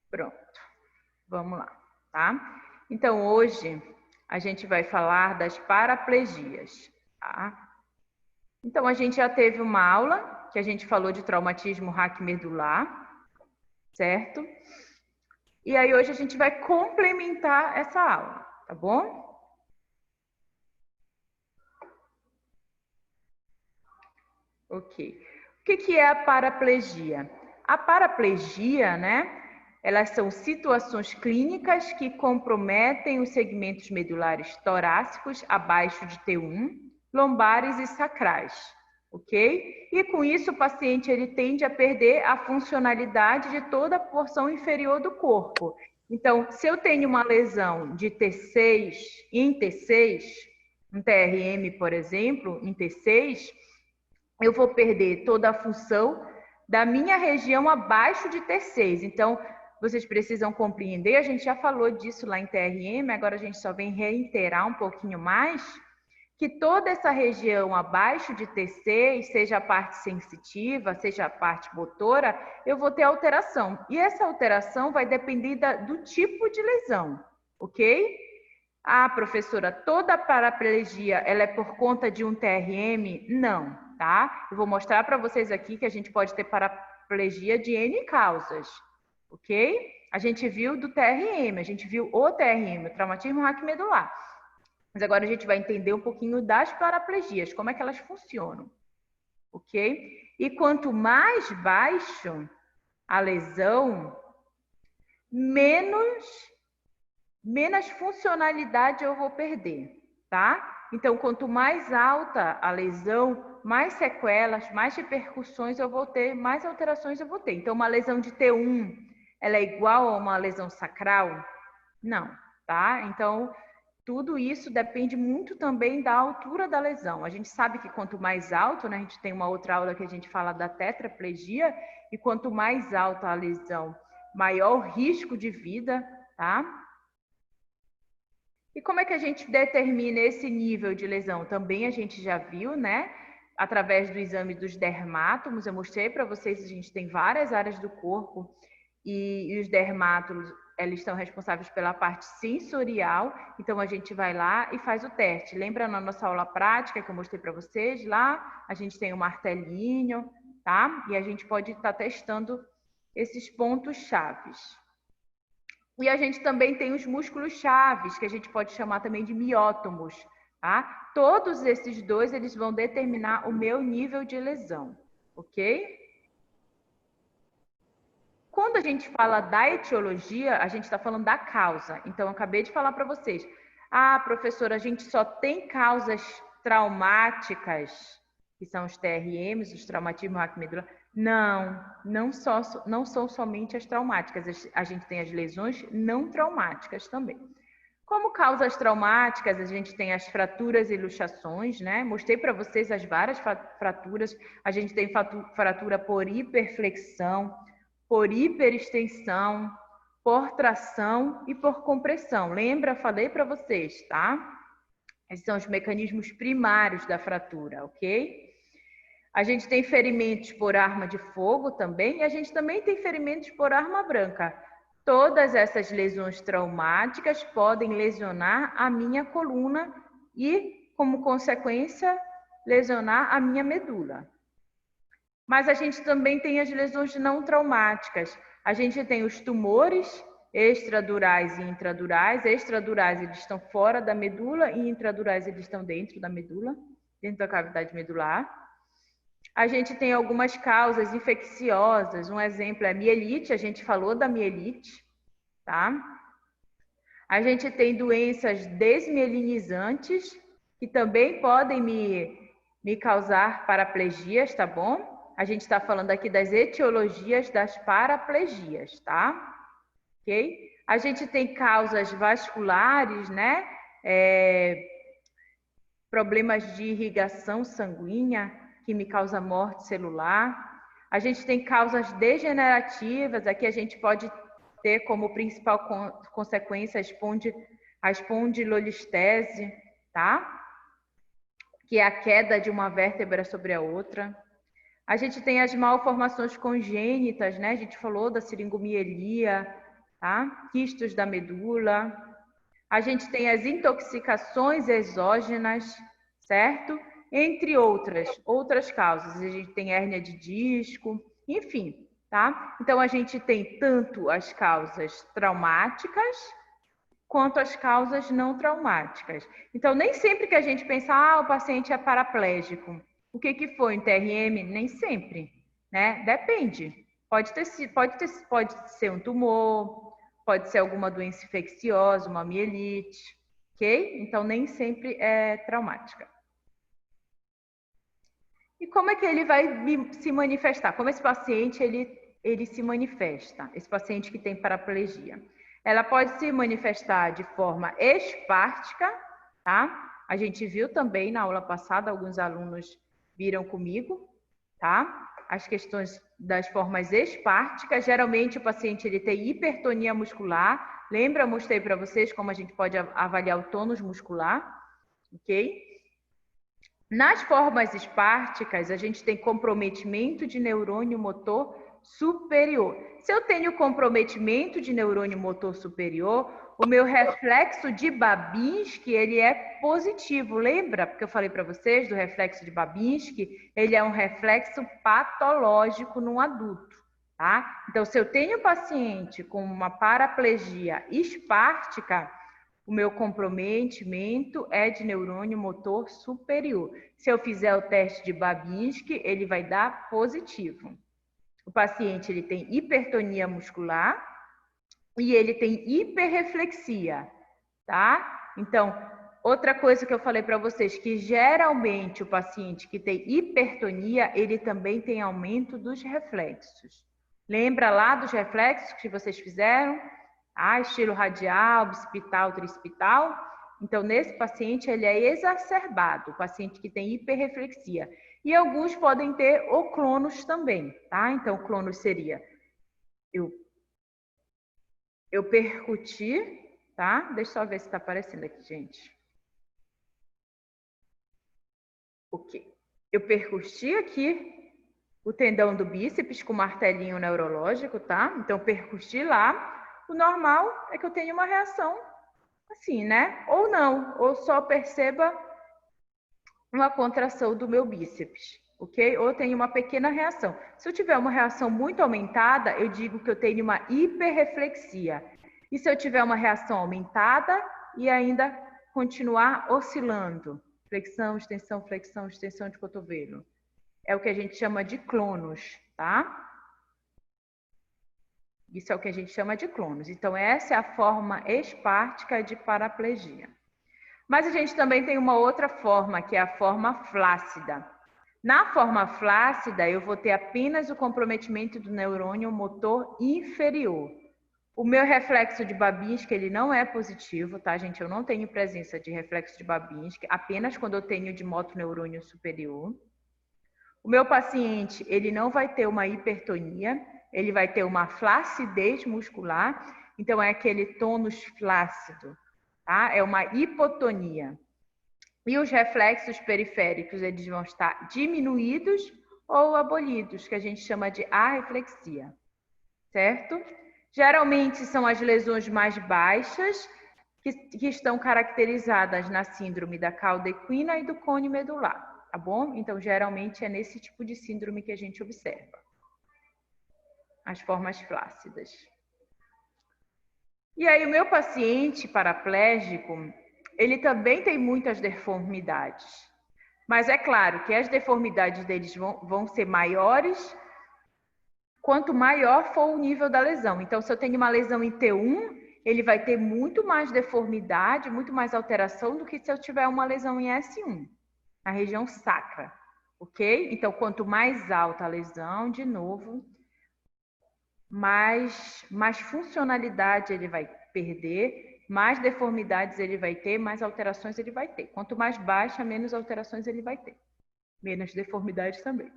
Pronto, vamos lá, tá? Então, hoje a gente vai falar das paraplegias, tá? Então, a gente já teve uma aula que a gente falou de traumatismo raquimedular, certo? E aí, hoje a gente vai complementar essa aula, tá bom? Ok. O que é a paraplegia? A paraplegia, né? Elas são situações clínicas que comprometem os segmentos medulares torácicos abaixo de T1, lombares e sacrais, ok? E com isso o paciente ele tende a perder a funcionalidade de toda a porção inferior do corpo. Então, se eu tenho uma lesão de T6, em T6, um TRM, por exemplo, em T6, eu vou perder toda a função da minha região abaixo de T6. Então, vocês precisam compreender, a gente já falou disso lá em TRM, agora a gente só vem reiterar um pouquinho mais, que toda essa região abaixo de T6, seja a parte sensitiva, seja a parte motora, eu vou ter alteração. E essa alteração vai depender do tipo de lesão, ok? Ah, professora, toda paraplegia ela é por conta de um TRM? Não, tá? Eu vou mostrar para vocês aqui que a gente pode ter paraplegia de N causas, ok? A gente viu do TRM, a gente viu o TRM, o traumatismo raquimedular. Mas agora a gente vai entender um pouquinho das paraplegias, como é que elas funcionam, ok? E quanto mais baixo a lesão, menos funcionalidade eu vou perder, tá? Então, quanto mais alta a lesão, mais sequelas, mais repercussões eu vou ter, mais alterações eu vou ter. Então, uma lesão de T1, ela é igual a uma lesão sacral? Não, tá? Então, tudo isso depende muito também da altura da lesão. A gente sabe que quanto mais alto, né? A gente tem uma outra aula que a gente fala da tetraplegia, e quanto mais alta a lesão, maior o risco de vida, tá? E como é que a gente determina esse nível de lesão? Também a gente já viu, né? Através do exame dos dermátomos, eu mostrei para vocês, a gente tem várias áreas do corpo e os dermátomos, eles estão responsáveis pela parte sensorial, então a gente vai lá e faz o teste. Lembra na nossa aula prática que eu mostrei para vocês lá? A gente tem um martelinho, tá? E a gente pode estar testando esses pontos chaves. E a gente também tem os músculos chaves, que a gente pode chamar também de miótomos, tá? Todos esses dois, eles vão determinar o meu nível de lesão, ok? Quando a gente fala da etiologia, a gente está falando da causa. Então, eu acabei de falar para vocês. Ah, professora, a gente só tem causas traumáticas, que são os TRMs, os traumatismos raquimedular. Não são somente as traumáticas. A gente tem as lesões não traumáticas também. Como causas traumáticas, a gente tem as fraturas e luxações, né? Mostrei para vocês as várias fraturas. A gente tem fratura por hiperflexão, por hiperextensão, por tração e por compressão. Lembra? Falei para vocês, tá? Esses são os mecanismos primários da fratura, ok? A gente tem ferimentos por arma de fogo também, e a gente também tem ferimentos por arma branca. Todas essas lesões traumáticas podem lesionar a minha coluna e, como consequência, lesionar a minha medula. Mas a gente também tem as lesões não traumáticas. A gente tem os tumores extradurais e intradurais. Extradurais, eles estão fora da medula, e intradurais, eles estão dentro da medula, dentro da cavidade medular. A gente tem algumas causas infecciosas. Um exemplo é a mielite, a gente falou da mielite, tá? A gente tem doenças desmielinizantes, que também podem me causar paraplegias, tá bom? A gente está falando aqui das etiologias das paraplegias, tá? Ok? A gente tem causas vasculares, né? Problemas de irrigação sanguínea, que me causa morte celular. A gente tem causas degenerativas, aqui a gente pode ter como principal consequência a espondilolistese, tá? Que é a queda de uma vértebra sobre a outra. A gente tem as malformações congênitas, né? A gente falou da siringomielia, tá? Quistos da medula. A gente tem as intoxicações exógenas, certo? Entre outras causas. A gente tem hérnia de disco, enfim, tá? Então, a gente tem tanto as causas traumáticas quanto as causas não traumáticas. Então, nem sempre que a gente pensa, o paciente é paraplégico. O que foi? Um TRM? Nem sempre, né? Depende. Pode ser um tumor, pode ser alguma doença infecciosa, uma mielite, ok? Então, nem sempre é traumática. E como é que ele vai se manifestar? Como esse paciente ele se manifesta? Esse paciente que tem paraplegia. Ela pode se manifestar de forma espártica, tá? A gente viu também na aula passada, alguns alunos viram comigo, tá? As questões das formas espárticas. Geralmente o paciente ele tem hipertonia muscular. Lembra, eu mostrei para vocês como a gente pode avaliar o tônus muscular, ok? Nas formas espárticas, a gente tem comprometimento de neurônio motor superior. Se eu tenho comprometimento de neurônio motor superior, o meu reflexo de Babinski, ele é positivo. Lembra? Porque eu falei para vocês do reflexo de Babinski, ele é um reflexo patológico no adulto, tá? Então, se eu tenho paciente com uma paraplegia espártica, o meu comprometimento é de neurônio motor superior. Se eu fizer o teste de Babinski, ele vai dar positivo. O paciente ele tem hipertonia muscular e ele tem hiperreflexia, tá? Então, outra coisa que eu falei para vocês, que geralmente o paciente que tem hipertonia, ele também tem aumento dos reflexos. Lembra lá dos reflexos que vocês fizeram? Estilo radial, bicipital, tricipital. Então, nesse paciente, ele é exacerbado, o paciente que tem hiperreflexia. E alguns podem ter o clonus também, tá? Então, o clonus seria eu percuti, tá? Deixa eu só ver se está aparecendo aqui, gente. Ok. Eu percuti aqui o tendão do bíceps com martelinho neurológico, tá? Então, percuti lá. O normal é que eu tenha uma reação assim, né? Ou não, ou só perceba uma contração do meu bíceps, ok? Ou tenho uma pequena reação. Se eu tiver uma reação muito aumentada, eu digo que eu tenho uma hiperreflexia. E se eu tiver uma reação aumentada e ainda continuar oscilando, flexão, extensão de cotovelo, é o que a gente chama de clonus, tá? Isso é o que a gente chama de clonus. Então, essa é a forma espártica de paraplegia. Mas a gente também tem uma outra forma, que é a forma flácida. Na forma flácida, eu vou ter apenas o comprometimento do neurônio motor inferior. O meu reflexo de Babinski, ele não é positivo, tá, gente? Eu não tenho presença de reflexo de Babinski, apenas quando eu tenho de motoneurônio superior. O meu paciente, ele não vai ter uma hipertonia, ele vai ter uma flacidez muscular, então é aquele tônus flácido, tá? É uma hipotonia. E os reflexos periféricos, eles vão estar diminuídos ou abolidos, que a gente chama de arreflexia, certo? Geralmente são as lesões mais baixas, que estão caracterizadas na síndrome da cauda equina e do cone medular, tá bom? Então, geralmente é nesse tipo de síndrome que a gente observa as formas flácidas. E aí, o meu paciente paraplégico, ele também tem muitas deformidades. Mas é claro que as deformidades deles vão ser maiores quanto maior for o nível da lesão. Então, se eu tenho uma lesão em T1, ele vai ter muito mais deformidade, muito mais alteração do que se eu tiver uma lesão em S1, na região sacra, ok? Então, quanto mais alta a lesão, de novo, mais funcionalidade ele vai perder, mais deformidades ele vai ter, mais alterações ele vai ter. Quanto mais baixa, menos alterações ele vai ter. Menos deformidades também.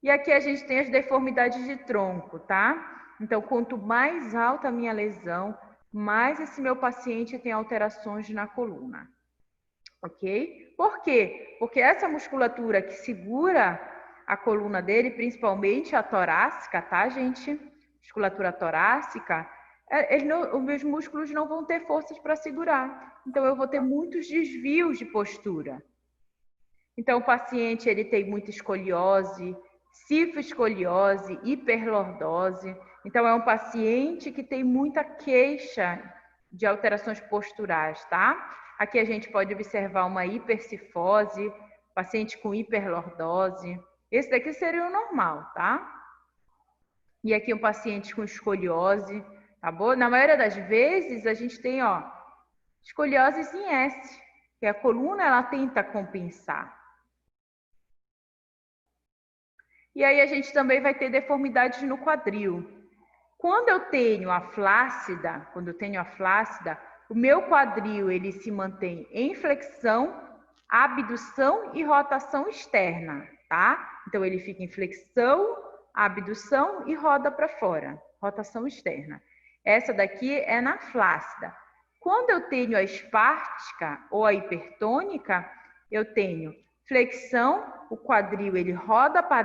E aqui a gente tem as deformidades de tronco, tá? Então, quanto mais alta a minha lesão, mais esse meu paciente tem alterações na coluna. Ok? Por quê? Porque essa musculatura que segura a coluna dele, principalmente a torácica, tá, gente? musculatura torácica, os meus músculos não vão ter forças para segurar. Então, eu vou ter muitos desvios de postura. Então, o paciente ele tem muita escoliose, cifoescoliose, hiperlordose. Então, é um paciente que tem muita queixa de alterações posturais, tá? Aqui a gente pode observar uma hipercifose, paciente com hiperlordose. Esse daqui seria o normal, tá? E aqui um paciente com escoliose, tá bom? Na maioria das vezes, a gente tem, ó, escoliose em S, que a coluna ela tenta compensar. E aí a gente também vai ter deformidades no quadril. Quando eu tenho a flácida, o meu quadril ele se mantém em flexão, abdução e rotação externa, tá? Então ele fica em flexão, abdução e roda para fora, rotação externa. Essa daqui é na flácida. Quando eu tenho a espástica ou a hipertônica, eu tenho flexão, o quadril ele roda para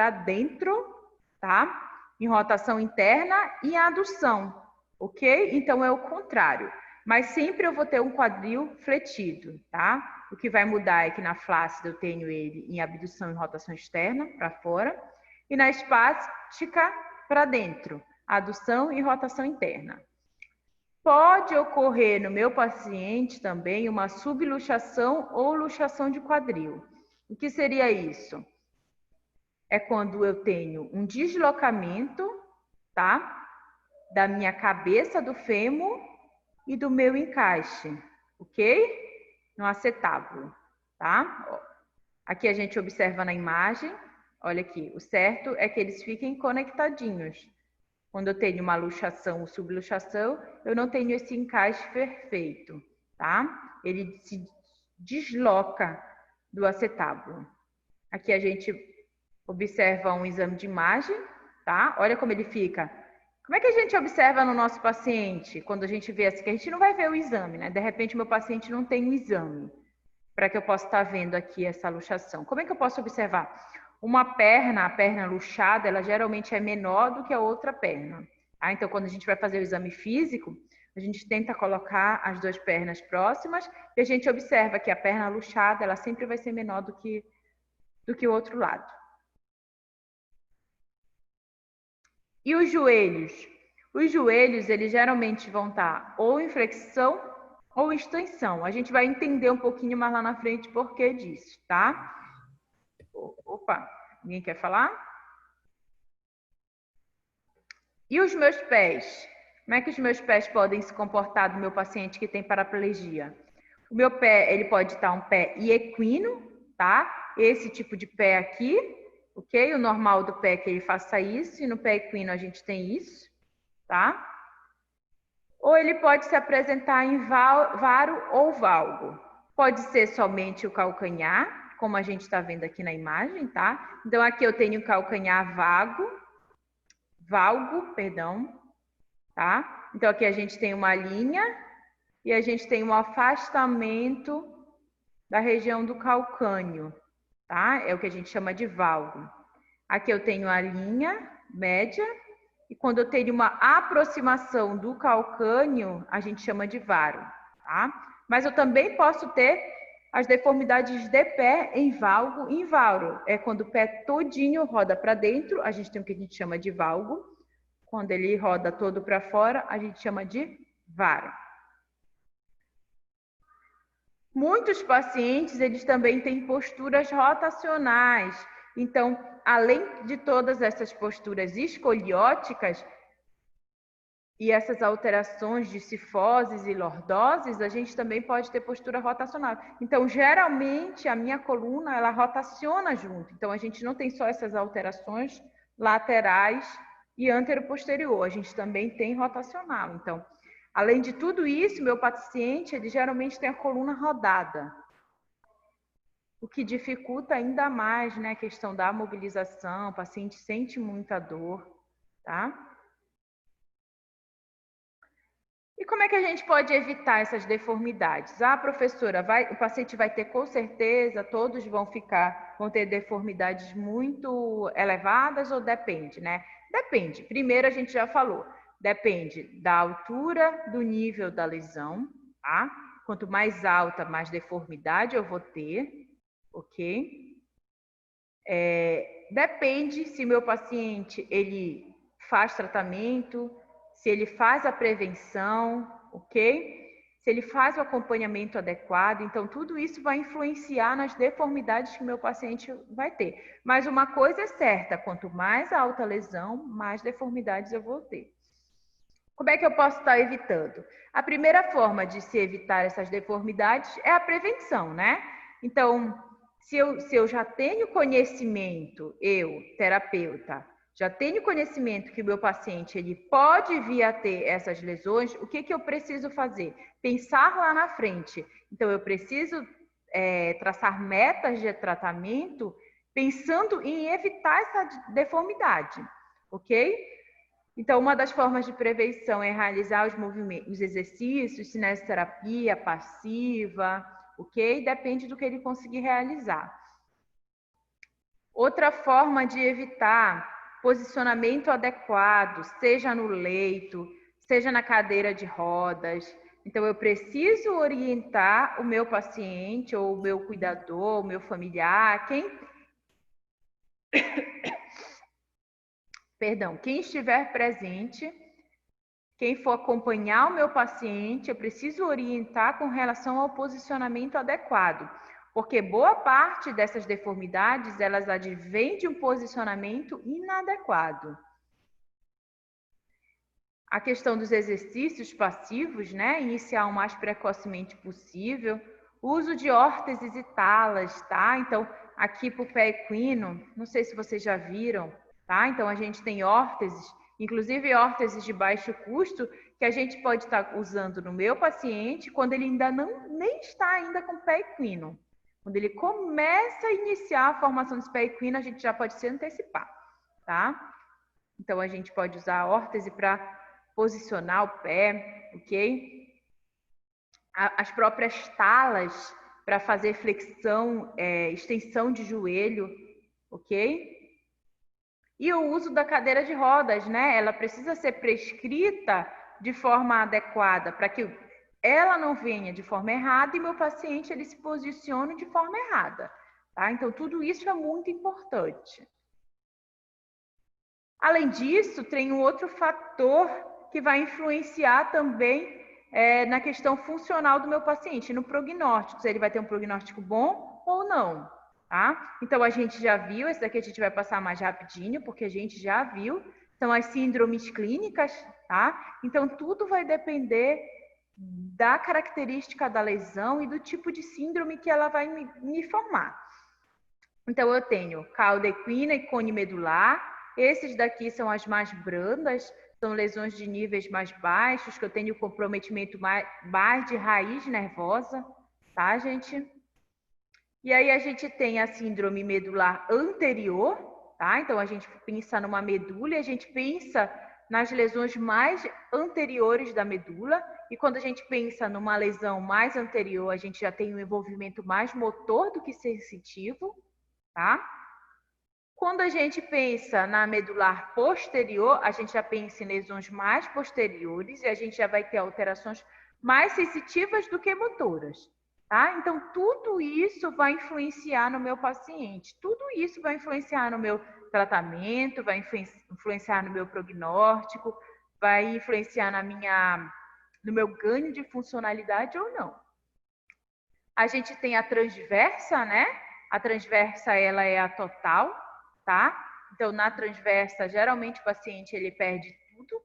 dentro, tá? Em rotação interna e adução, ok? Então é o contrário. Mas sempre eu vou ter um quadril fletido, tá? O que vai mudar é que na flácida eu tenho ele em abdução e rotação externa, para fora, e na espástica, para dentro, adução e rotação interna. Pode ocorrer no meu paciente também uma subluxação ou luxação de quadril. O que seria isso? É quando eu tenho um deslocamento, tá? Da minha cabeça do fêmur e do meu encaixe, ok? No acetábulo, tá? Ó, aqui a gente observa na imagem, olha aqui, o certo é que eles fiquem conectadinhos. Quando eu tenho uma luxação ou subluxação, eu não tenho esse encaixe perfeito, tá? Ele se desloca do acetábulo. Aqui a gente observa um exame de imagem, tá? Olha como ele fica. Como é que a gente observa no nosso paciente? Quando a gente vê assim, que a gente não vai ver o exame, né? De repente, meu paciente não tem um exame para que eu possa estar vendo aqui essa luxação. Como é que eu posso observar? Uma perna, a perna luxada, ela geralmente é menor do que a outra perna. Tá? Então, quando a gente vai fazer o exame físico, a gente tenta colocar as duas pernas próximas e a gente observa que a perna luxada, ela sempre vai ser menor do que o outro lado. E os joelhos? Os joelhos, eles geralmente vão estar ou em flexão ou em extensão. A gente vai entender um pouquinho mais lá na frente por que disso, tá? Opa, ninguém quer falar? E os meus pés? Como é que os meus pés podem se comportar do meu paciente que tem paraplegia? O meu pé, ele pode estar um pé equino, tá? Esse tipo de pé aqui, ok? O normal do pé é que ele faça isso, e no pé equino a gente tem isso, tá? Ou ele pode se apresentar em varo ou valgo. Pode ser somente o calcanhar, como a gente está vendo aqui na imagem, tá? Então, aqui eu tenho o calcanhar valgo, tá? Então, aqui a gente tem uma linha e a gente tem um afastamento da região do calcânio, tá? É o que a gente chama de valgo. Aqui eu tenho a linha média e quando eu tenho uma aproximação do calcânio, a gente chama de varo, tá? Mas eu também posso ter as deformidades de pé em valgo e em vauro. É quando o pé todinho roda para dentro, a gente tem o que a gente chama de valgo. Quando ele roda todo para fora, a gente chama de varo. Muitos pacientes, eles também têm posturas rotacionais. Então, além de todas essas posturas escolióticas e essas alterações de cifoses e lordoses, a gente também pode ter postura rotacional. Então, geralmente, a minha coluna, ela rotaciona junto. Então, a gente não tem só essas alterações laterais e antero-posterior, a gente também tem rotacional. Então, além de tudo isso, meu paciente, ele geralmente tem a coluna rodada, o que dificulta ainda mais, né, a questão da mobilização, o paciente sente muita dor, tá? E como é que a gente pode evitar essas deformidades? Ah, professora, o paciente vai ter com certeza, todos vão ter deformidades muito elevadas ou depende, né? Depende. Primeiro a gente já falou, depende da altura, do nível da lesão, tá? Quanto mais alta, mais deformidade eu vou ter, ok? Depende se meu paciente ele faz tratamento, se ele faz a prevenção, ok? Se ele faz o acompanhamento adequado, então tudo isso vai influenciar nas deformidades que meu paciente vai ter. Mas uma coisa é certa, quanto mais alta a lesão, mais deformidades eu vou ter. Como é que eu posso estar evitando? A primeira forma de se evitar essas deformidades é a prevenção, né? Então, se eu já tenho conhecimento, eu, terapeuta, já tenho conhecimento que o meu paciente ele pode vir a ter essas lesões, o que eu preciso fazer? Pensar lá na frente. Então, eu preciso traçar metas de tratamento pensando em evitar essa deformidade, ok? Então, uma das formas de prevenção é realizar os exercícios, cinesioterapia passiva, ok? Depende do que ele conseguir realizar. Outra forma de evitar posicionamento adequado, seja no leito, seja na cadeira de rodas. Então, eu preciso orientar o meu paciente, ou o meu cuidador, o meu familiar, quem estiver presente, quem for acompanhar o meu paciente, eu preciso orientar com relação ao posicionamento adequado, porque boa parte dessas deformidades, elas advêm de um posicionamento inadequado. A questão dos exercícios passivos, né? Iniciar o mais precocemente possível. Uso de órteses e talas, tá? Então, aqui para o pé equino, não sei se vocês já viram, tá? Então, a gente tem órteses, inclusive órteses de baixo custo, que a gente pode estar usando no meu paciente quando ele ainda nem está ainda com o pé equino. Quando ele começa a iniciar a formação desse pé equino, a gente já pode se antecipar, tá? Então, a gente pode usar a órtese para posicionar o pé, ok? As próprias talas para fazer flexão, extensão de joelho, ok? E o uso da cadeira de rodas, né? Ela precisa ser prescrita de forma adequada para que ela não venha de forma errada e meu paciente ele se posicione de forma errada, tá? Então, tudo isso é muito importante. Além disso, tem um outro fator que vai influenciar também na questão funcional do meu paciente, no prognóstico, se ele vai ter um prognóstico bom ou não, tá? Então, a gente já viu, esse daqui a gente vai passar mais rapidinho, porque a gente já viu, são as síndromes clínicas, tá? Então, tudo vai depender da característica da lesão e do tipo de síndrome que ela vai me formar. Então, eu tenho cauda equina e cone medular. Esses daqui são as mais brandas, são lesões de níveis mais baixos, que eu tenho comprometimento mais de raiz nervosa, tá, gente? E aí a gente tem a síndrome medular anterior, tá? Então, a gente pensa numa medula e a gente pensa nas lesões mais anteriores da medula. E quando a gente pensa numa lesão mais anterior, a gente já tem um envolvimento mais motor do que sensitivo, tá? Quando a gente pensa na medular posterior, a gente já pensa em lesões mais posteriores e a gente já vai ter alterações mais sensitivas do que motoras, tá? Então, tudo isso vai influenciar no meu paciente, tudo isso vai influenciar no meu tratamento, vai influenciar no meu prognóstico, vai influenciar no meu ganho de funcionalidade ou não. A gente tem a transversa, né? A transversa, ela é a total, tá? Então, na transversa, geralmente o paciente ele perde tudo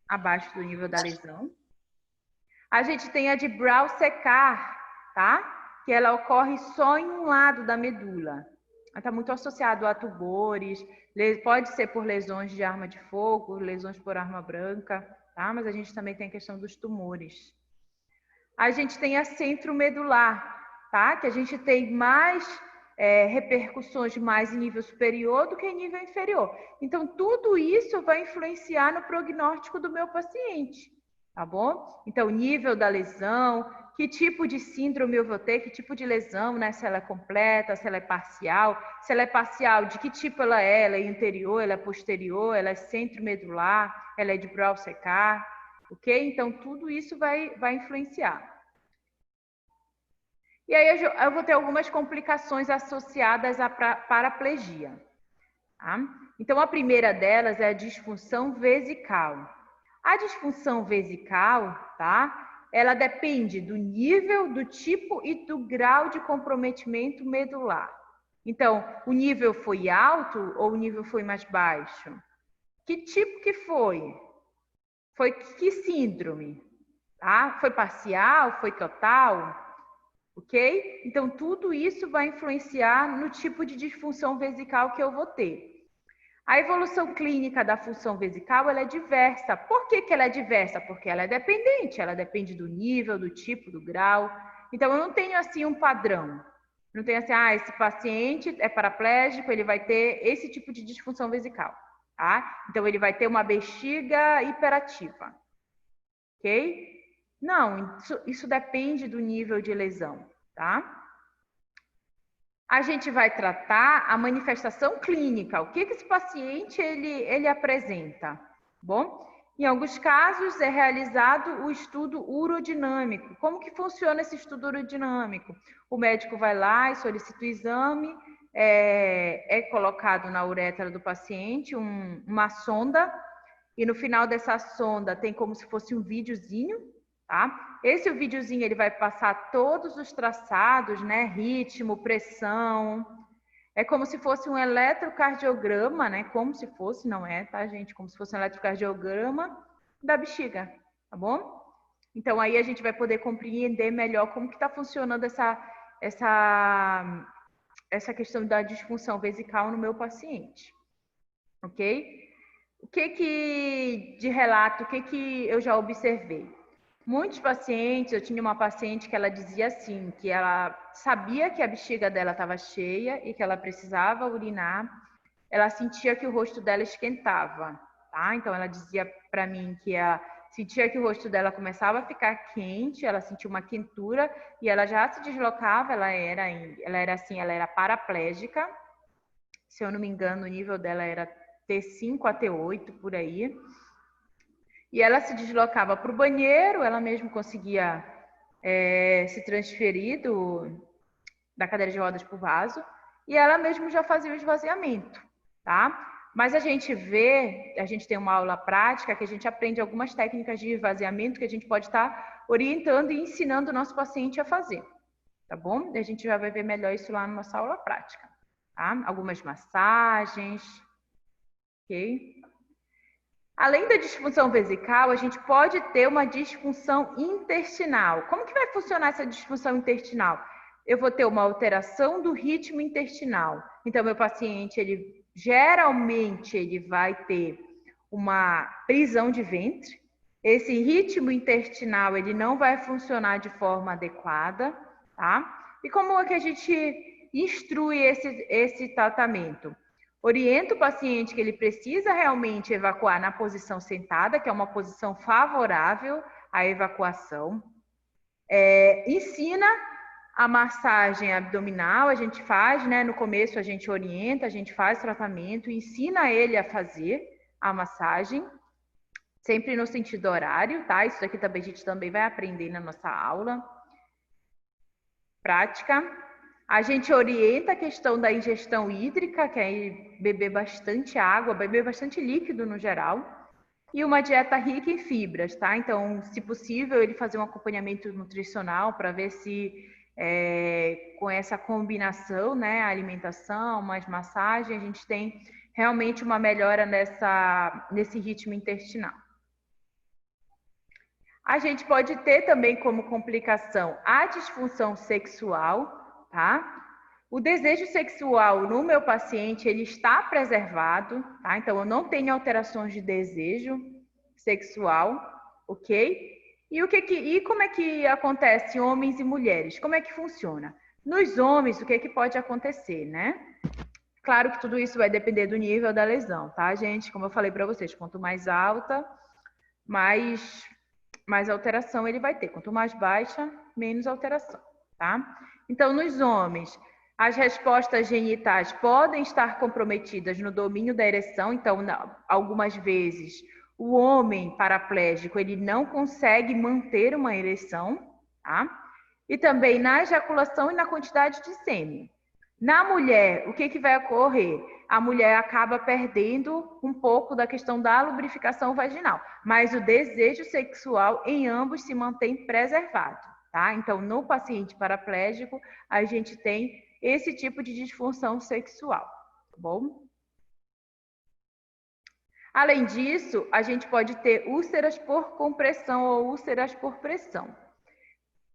abaixo do nível da lesão. A gente tem a de Brown-Séquard, tá? Que ela ocorre só em um lado da medula. Ela está muito associado a tumores, pode ser por lesões de arma de fogo, lesões por arma branca, tá? Mas a gente também tem a questão dos tumores. A gente tem a centromedular, tá? Que a gente tem mais repercussões mais em nível superior do que em nível inferior. Então, tudo isso vai influenciar no prognóstico do meu paciente, tá bom? Então, nível da lesão, que tipo de síndrome eu vou ter, que tipo de lesão, né? Se ela é completa, se ela é parcial. Se ela é parcial, de que tipo ela é? Ela é anterior, ela é posterior, ela é centromedular, ela é de Brown-Séquard, ok? Então, tudo isso vai influenciar. E aí eu vou ter algumas complicações associadas à paraplegia. Tá? Então, a primeira delas é a disfunção vesical. A disfunção vesical, tá? Ela depende do nível, do tipo e do grau de comprometimento medular. Então, o nível foi alto ou o nível foi mais baixo? Que tipo que foi? Foi que síndrome? Tá? Foi parcial? Foi total? Ok? Então, tudo isso vai influenciar no tipo de disfunção vesical que eu vou ter. A evolução clínica da função vesical ela é diversa. Por que ela é diversa? Porque ela é dependente, ela depende do nível, do tipo, do grau. Então, eu não tenho assim um padrão. Não tenho assim, esse paciente é paraplégico, ele vai ter esse tipo de disfunção vesical. Tá? Então, ele vai ter uma bexiga hiperativa. Ok? Não, isso depende do nível de lesão, tá? A gente vai tratar a manifestação clínica, o que esse paciente ele apresenta. Bom, em alguns casos é realizado o estudo urodinâmico. Como que funciona esse estudo urodinâmico? O médico vai lá e solicita o exame, é colocado na uretra do paciente uma sonda, e no final dessa sonda tem como se fosse um videozinho, tá? Esse videozinho ele vai passar todos os traçados, né? Ritmo, pressão. É como se fosse um eletrocardiograma, né? Como se fosse, não é, tá, gente? Como se fosse um eletrocardiograma da bexiga, tá bom? Então aí a gente vai poder compreender melhor como que está funcionando essa questão da disfunção vesical no meu paciente, ok? O que de relato, o que eu já observei? Muitos pacientes, eu tinha uma paciente que ela dizia assim, que ela sabia que a bexiga dela estava cheia e que ela precisava urinar, ela sentia que o rosto dela esquentava, tá? Então ela dizia para mim que sentia que o rosto dela começava a ficar quente, ela sentia uma quentura e ela já se deslocava, ela era paraplégica, se eu não me engano, o nível dela era T5 a T8 por aí. E ela se deslocava para o banheiro, ela mesma conseguia se transferir da cadeira de rodas para o vaso, e ela mesma já fazia o esvaziamento, tá? Mas a gente tem uma aula prática que a gente aprende algumas técnicas de esvaziamento que a gente pode estar orientando e ensinando o nosso paciente a fazer, tá bom? A gente já vai ver melhor isso lá na nossa aula prática, tá? Algumas massagens, ok? Além da disfunção vesical, a gente pode ter uma disfunção intestinal. Como que vai funcionar essa disfunção intestinal? Eu vou ter uma alteração do ritmo intestinal. Então, meu paciente, geralmente ele vai ter uma prisão de ventre. Esse ritmo intestinal, ele não vai funcionar de forma adequada, tá? E como é que a gente instrui esse tratamento? Orienta o paciente que ele precisa realmente evacuar na posição sentada, que é uma posição favorável à evacuação. Ensina a massagem abdominal, a gente faz, né? No começo a gente orienta, a gente faz tratamento, ensina ele a fazer a massagem, sempre no sentido horário, tá? Isso aqui também a gente também vai aprender na nossa aula prática. A gente orienta a questão da ingestão hídrica, que é beber bastante água, beber bastante líquido no geral, e uma dieta rica em fibras, tá? Então, se possível, ele fazer um acompanhamento nutricional para ver se com essa combinação, né, a alimentação mais massagem, a gente tem realmente uma melhora nesse ritmo intestinal. A gente pode ter também como complicação a disfunção sexual, tá? O desejo sexual no meu paciente, ele está preservado, tá? Então, eu não tenho alterações de desejo sexual, ok? E como é que acontece em homens e mulheres? Como é que funciona? Nos homens, o que pode acontecer, né? Claro que tudo isso vai depender do nível da lesão, tá, gente? Como eu falei para vocês, quanto mais alta, mais mais alteração ele vai ter. Quanto mais baixa, menos alteração, tá? Então, nos homens, as respostas genitais podem estar comprometidas no domínio da ereção. Então, algumas vezes, o homem paraplégico, ele não consegue manter uma ereção, tá? E também na ejaculação e na quantidade de sêmen. Na mulher, o que vai ocorrer? A mulher acaba perdendo um pouco da questão da lubrificação vaginal, mas o desejo sexual em ambos se mantém preservado, tá? Então, no paciente paraplégico, a gente tem esse tipo de disfunção sexual, tá bom? Além disso, a gente pode ter úlceras por compressão ou úlceras por pressão.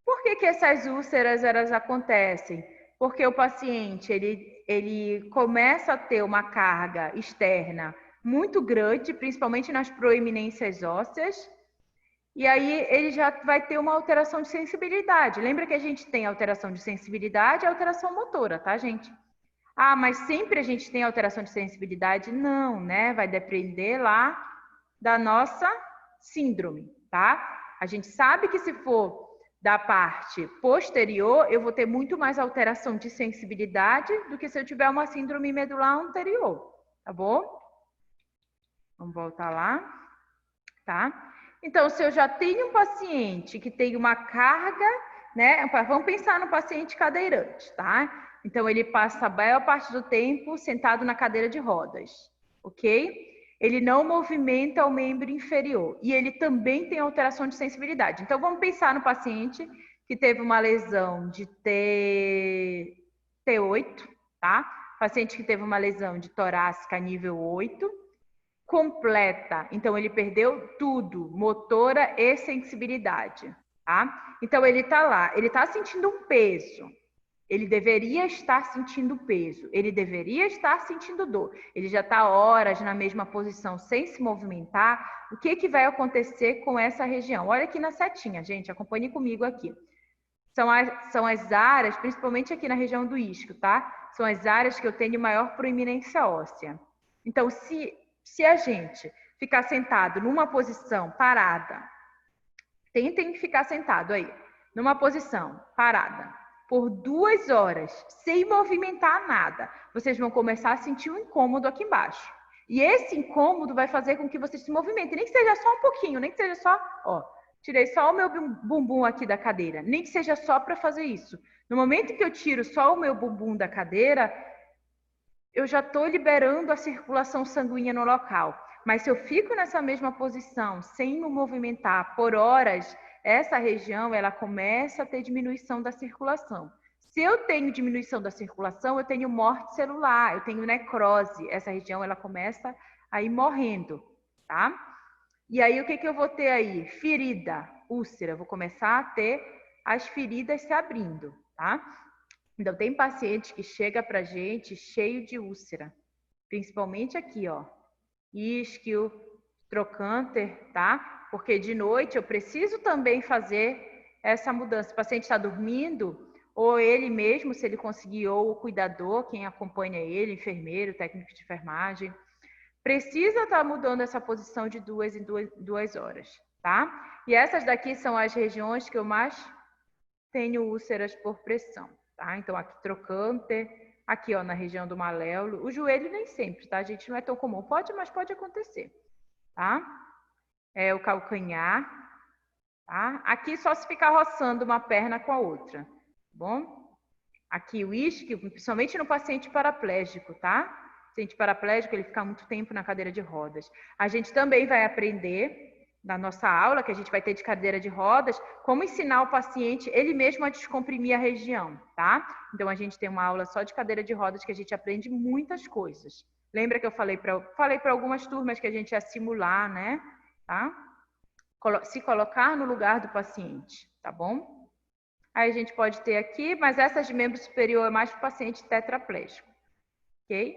Por que essas úlceras elas acontecem? Porque o paciente ele começa a ter uma carga externa muito grande, principalmente nas proeminências ósseas, e aí ele já vai ter uma alteração de sensibilidade. Lembra que a gente tem alteração de sensibilidade e alteração motora, tá, gente? Ah, mas sempre a gente tem alteração de sensibilidade? Não, né? Vai depender lá da nossa síndrome, tá? A gente sabe que se for da parte posterior, eu vou ter muito mais alteração de sensibilidade do que se eu tiver uma síndrome medular anterior, tá bom? Vamos voltar lá, tá? Então, se eu já tenho um paciente que tem uma carga, né? Vamos pensar no paciente cadeirante, tá? Então, ele passa a maior parte do tempo sentado na cadeira de rodas, ok? Ele não movimenta o membro inferior e ele também tem alteração de sensibilidade. Então, vamos pensar no paciente que teve uma lesão de T8, tá? Paciente que teve uma lesão de torácica nível 8, completa. Então, ele perdeu tudo, motora e sensibilidade, tá? Então, ele tá lá, ele tá sentindo um peso. Ele deveria estar sentindo peso, ele deveria estar sentindo dor. Ele já está horas na mesma posição sem se movimentar. O que vai acontecer com essa região? Olha aqui na setinha, gente, acompanhe comigo aqui. São as áreas, principalmente aqui na região do isquio, tá? São as áreas que eu tenho maior proeminência óssea. Então, se a gente ficar sentado numa posição parada, tentem ficar sentado aí, numa posição parada, por 2 horas, sem movimentar nada, vocês vão começar a sentir um incômodo aqui embaixo. E esse incômodo vai fazer com que vocês se movimentem, nem que seja só um pouquinho, nem que seja só, ó, tirei só o meu bumbum aqui da cadeira, nem que seja só para fazer isso. No momento que eu tiro só o meu bumbum da cadeira, eu já estou liberando a circulação sanguínea no local. Mas se eu fico nessa mesma posição, sem me movimentar por horas, essa região ela começa a ter diminuição da circulação. Se eu tenho diminuição da circulação, eu tenho morte celular, eu tenho necrose. Essa região ela começa a ir morrendo, tá? E aí o que eu vou ter aí? Ferida, úlcera. Eu vou começar a ter as feridas se abrindo, tá? Então tem paciente que chega pra gente cheio de úlcera, principalmente aqui, ó, isquio, trocânter, tá? Porque de noite eu preciso também fazer essa mudança. O paciente está dormindo, ou ele mesmo, se ele conseguir, ou o cuidador, quem acompanha ele, enfermeiro, técnico de enfermagem, precisa estar mudando essa posição de 2 em 2 horas, tá? E essas daqui são as regiões que eu mais tenho úlceras por pressão, tá? Então aqui trocânter, aqui ó, na região do maléolo, o joelho nem sempre, tá, gente? Não é tão comum, pode, mas pode acontecer, tá? É o calcanhar, tá? Aqui só se ficar roçando uma perna com a outra, tá bom? Aqui o isquio, principalmente no paciente paraplégico, tá? Paciente paraplégico, ele fica muito tempo na cadeira de rodas. A gente também vai aprender na nossa aula, que a gente vai ter de cadeira de rodas, como ensinar o paciente ele mesmo a descomprimir a região, tá? Então, a gente tem uma aula só de cadeira de rodas que a gente aprende muitas coisas. Lembra que eu falei para algumas turmas que a gente ia simular, né? Tá? Se colocar no lugar do paciente, tá bom? Aí a gente pode ter aqui, mas essas de membro superior é mais para o paciente tetraplégico, ok?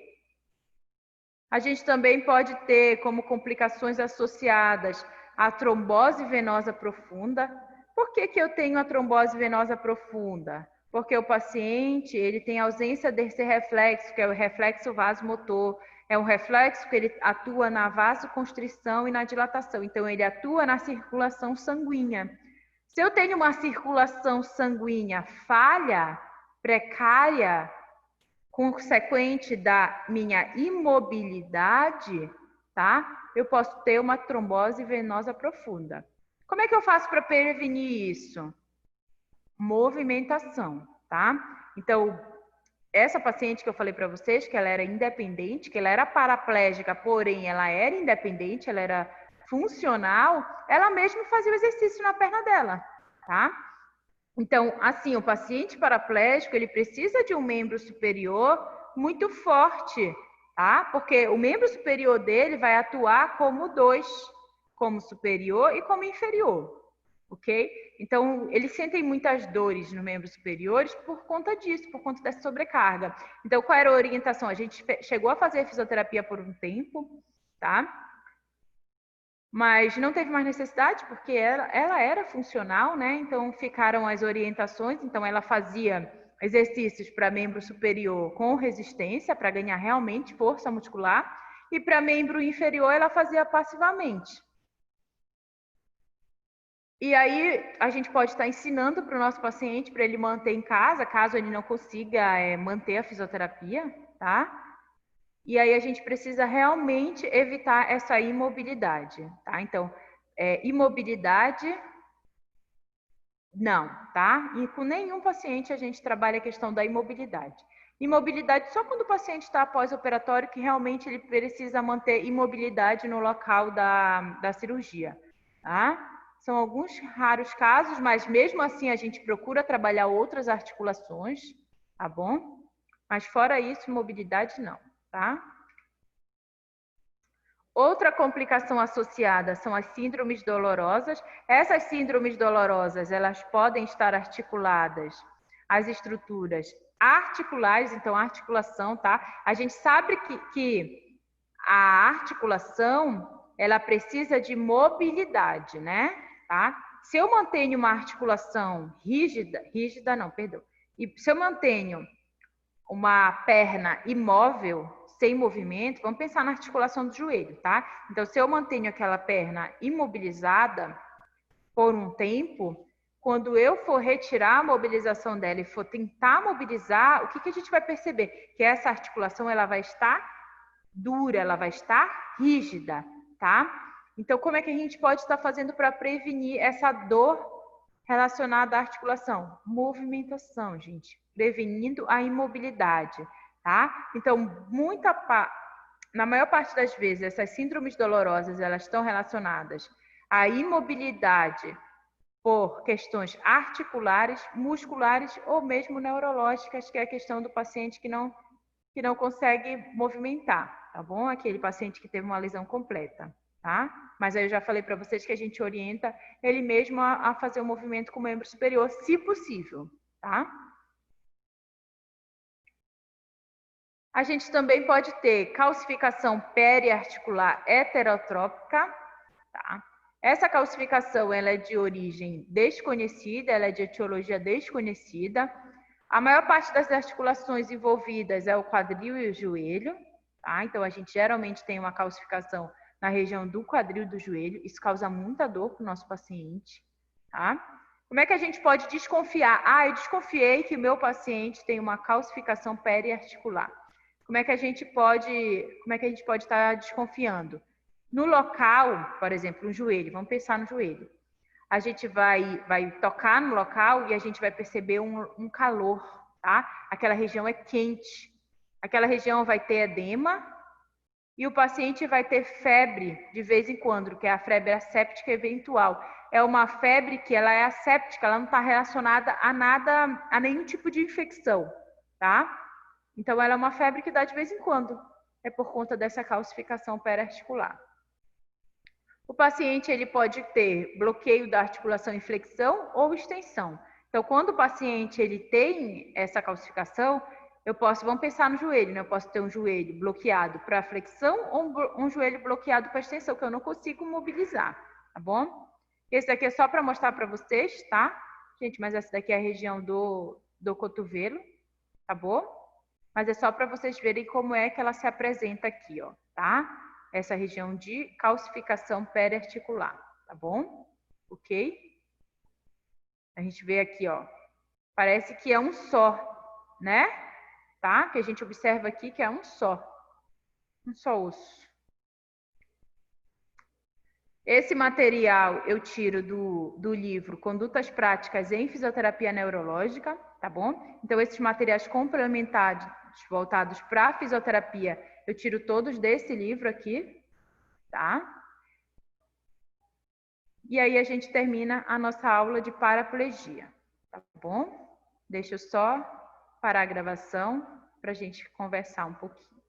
A gente também pode ter como complicações associadas a trombose venosa profunda. Por que eu tenho a trombose venosa profunda? Porque o paciente ele tem ausência desse reflexo, que é o reflexo vasomotor. É um reflexo que ele atua na vasoconstrição e na dilatação. Então, ele atua na circulação sanguínea. Se eu tenho uma circulação sanguínea falha, precária, consequente da minha imobilidade, tá? Eu posso ter uma trombose venosa profunda. Como é que eu faço para prevenir isso? Movimentação, tá? Então, essa paciente que eu falei para vocês, que ela era independente, que ela era paraplégica, porém ela era independente, ela era funcional, ela mesma fazia o exercício na perna dela, tá? Então, assim, o paciente paraplégico, ele precisa de um membro superior muito forte, tá? Porque o membro superior dele vai atuar como dois, como superior e como inferior, ok? Então, eles sentem muitas dores nos membros superiores por conta disso, por conta dessa sobrecarga. Então, qual era a orientação? A gente chegou a fazer fisioterapia por um tempo, tá? Mas não teve mais necessidade, porque ela era funcional, né? Então, ficaram as orientações. Então, ela fazia exercícios para membro superior com resistência, para ganhar realmente força muscular. E para membro inferior, ela fazia passivamente. E aí, a gente pode estar ensinando para o nosso paciente, para ele manter em casa, caso ele não consiga manter a fisioterapia, tá? E aí a gente precisa realmente evitar essa imobilidade, tá? Então, imobilidade, não, tá? E com nenhum paciente a gente trabalha a questão da imobilidade. Imobilidade só quando o paciente está pós-operatório, que realmente ele precisa manter imobilidade no local da cirurgia, tá? São alguns raros casos, mas mesmo assim a gente procura trabalhar outras articulações, tá bom? Mas fora isso, imobilidade não, tá? Outra complicação associada são as síndromes dolorosas. Essas síndromes dolorosas, elas podem estar articuladas às estruturas articulares, então articulação, tá? A gente sabe que a articulação, ela precisa de mobilidade, né? Tá? Se eu mantenho uma articulação rígida não, perdão. E se eu mantenho uma perna imóvel, sem movimento, vamos pensar na articulação do joelho, tá? Então, se eu mantenho aquela perna imobilizada por um tempo, quando eu for retirar a mobilização dela e for tentar mobilizar, o que a gente vai perceber? Que essa articulação ela vai estar dura, ela vai estar rígida, tá? Então, como é que a gente pode estar fazendo para prevenir essa dor relacionada à articulação? Movimentação, gente. Prevenindo a imobilidade, tá? Então, na maior parte das vezes, essas síndromes dolorosas, elas estão relacionadas à imobilidade por questões articulares, musculares ou mesmo neurológicas, que é a questão do paciente que não consegue movimentar, tá bom? Aquele paciente que teve uma lesão completa, tá? Mas aí eu já falei para vocês que a gente orienta ele mesmo a fazer o movimento com o membro superior, se possível, tá? A gente também pode ter calcificação periarticular heterotrópica, tá? Essa calcificação ela é de origem desconhecida, ela é de etiologia desconhecida. A maior parte das articulações envolvidas é o quadril e o joelho, tá? Então, a gente geralmente tem uma calcificação na região do quadril do joelho. Isso causa muita dor para o nosso paciente, tá? Como é que a gente pode desconfiar? Eu desconfiei que o meu paciente tem uma calcificação periarticular. Como é que a gente pode estar desconfiando? No local, por exemplo, no joelho, vamos pensar no joelho. A gente vai tocar no local e a gente vai perceber um calor, tá? Aquela região é quente. Aquela região vai ter edema e o paciente vai ter febre de vez em quando, que é a febre asséptica eventual. É uma febre que ela é asséptica, ela não está relacionada a nada, a nenhum tipo de infecção, tá? Então, ela é uma febre que dá de vez em quando. É por conta dessa calcificação periarticular. O paciente ele pode ter bloqueio da articulação em flexão ou extensão. Então, quando o paciente ele tem essa calcificação, vamos pensar no joelho, né? Eu posso ter um joelho bloqueado para flexão ou um joelho bloqueado para extensão, que eu não consigo mobilizar, tá bom? Esse daqui é só para mostrar para vocês, tá? Gente, mas essa daqui é a região do cotovelo, tá bom? mas é só para vocês verem como é que ela se apresenta aqui, ó, tá? Essa região de calcificação periarticular, tá bom? Ok? A gente vê aqui, ó, parece que é um só, né? Tá? Que a gente observa aqui que é um só osso. Esse material eu tiro do livro Condutas Práticas em Fisioterapia Neurológica, tá bom? Então, esses materiais complementares voltados para a fisioterapia, eu tiro todos desse livro aqui, tá? E aí a gente termina a nossa aula de paraplegia, tá bom? Deixa eu só parar a gravação para a gente conversar um pouquinho.